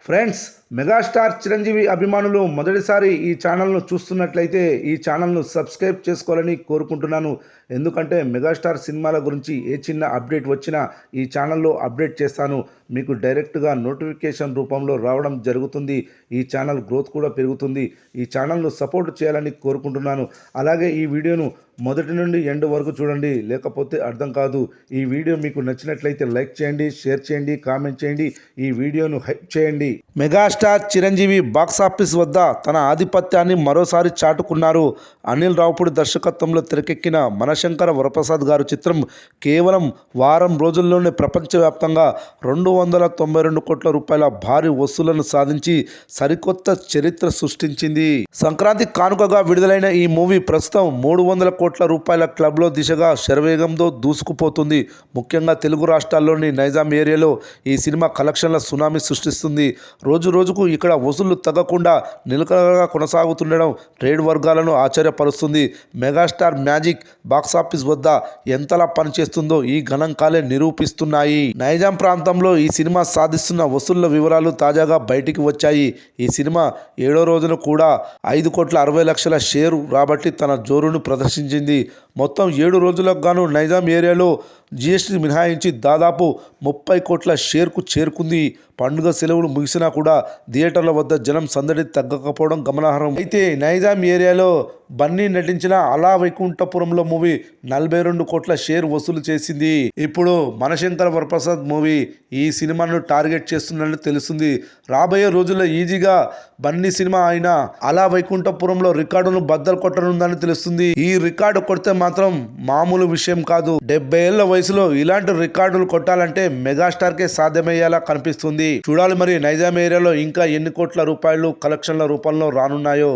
Friends, megastar Chiranjeevi అభిమానులు మొదటిసారి ఈ ఛానల్ను చూస్తున్నట్లయితే ఈ ఛానల్ను సబ్స్క్రైబ్ చేసుకోవాలని కోరుకుంటున్నాను. ఎందుకంటే మెగాస్టార్ సినిమాల గురించి ఏ చిన్న అప్డేట్ వచ్చినా ఈ ఛానల్లో అప్డేట్ చేస్తాను. మీకు డైరెక్ట్గా నోటిఫికేషన్ రూపంలో రావడం జరుగుతుంది. ఈ ఛానల్ గ్రోత్ కూడా పెరుగుతుంది. ఈ ఛానల్ను సపోర్ట్ చేయాలని కోరుకుంటున్నాను. అలాగే ఈ వీడియోను మొదటి నుండి ఎండ్ వరకు చూడండి, లేకపోతే అర్థం కాదు. ఈ వీడియో మీకు నచ్చినట్లయితే లైక్ చేయండి, షేర్ చేయండి, కామెంట్ చేయండి, ఈ వీడియోను హైప్ చేయండి. మెగాస్టార్ చిరంజీవి బాక్సాఫీస్ వద్ద తన ఆధిపత్యాన్ని మరోసారి చాటుకున్నారు. అనిల్ రావుపూడి దర్శకత్వంలో తెరకెక్కిన మనశంకర వరప్రసాద్ గారు చిత్రం కేవలం వారం రోజుల్లోనే ప్రపంచవ్యాప్తంగా 292 కోట్ల రూపాయల భారీ వసూళ్లను సాధించి సరికొత్త చరిత్ర సృష్టించింది. సంక్రాంతి కానుకగా విడుదలైన ఈ మూవీ ప్రస్తుతం 300 కోట్ల రూపాయల క్లబ్లో దిశగా శరవేగంతో దూసుకుపోతుంది. ముఖ్యంగా తెలుగు రాష్ట్రాల్లోని నైజాం ఏరియాలో ఈ సినిమా కలెక్షన్ల సునామీ సృష్టిస్తుంది. రోజు రోజుకు ఇక్కడ వసూళ్లు తగ్గకుండా నిలకడగా కొనసాగుతుండడం ట్రేడ్ వర్గాలను ఆశ్చర్యపరుస్తుంది. మెగాస్టార్ మ్యాజిక్ బాక్సాఫీస్ వద్ద ఎంతలా పనిచేస్తుందో ఈ గణాంకాలే నిరూపిస్తున్నాయి. నైజాం ప్రాంతంలో ఈ సినిమా సాధిస్తున్న వసూళ్ల వివరాలు తాజాగా బయటికి వచ్చాయి. ఈ సినిమా 7వ రోజున కూడా 5,60,00,000 షేరు రాబట్టి తన జోరును ప్రదర్శించింది. మొత్తం 7 రోజులకు గాను నైజాం ఏరియాలో జీఎస్టీ మినహాయించి దాదాపు 30 కోట్ల షేర్కు చేరుకుంది. పండుగ సెలవులు ముగిసినా కూడా థియేటర్ల వద్ద జనం సందడి తగ్గకపోవడం గమనార్హం. అయితే నైజాం ఏరియాలో బన్నీ నటించిన అలా వైకుంఠపురంలో మూవీ 42 కోట్ల షేర్ వసూలు చేసింది. ఇప్పుడు మనశంకర వరప్రసాద్ మూవీ ఈ సినిమాను టార్గెట్ చేస్తుందని తెలుస్తుంది. రాబోయే రోజుల్లో ఈజీగా బన్నీ సినిమా అయిన అలా వైకుంఠపురంలో రికార్డును బద్దలు కొట్టనుందని తెలుస్తుంది. ఈ రికార్డు కొడితే మాత్రం మామూలు విషయం కాదు. 70 ఏళ్ల వయసులో ఇలాంటి రికార్డులు కొట్టాలంటే మెగాస్టార్కే సాధ్యమయ్యేలా కనిపిస్తుంది. చూడాలి మరి నైజాం ఏరియాలో ఇంకా ఎన్ని కోట్ల రూపాయలు కలెక్షన్ల రూపంలో రానున్నాయో.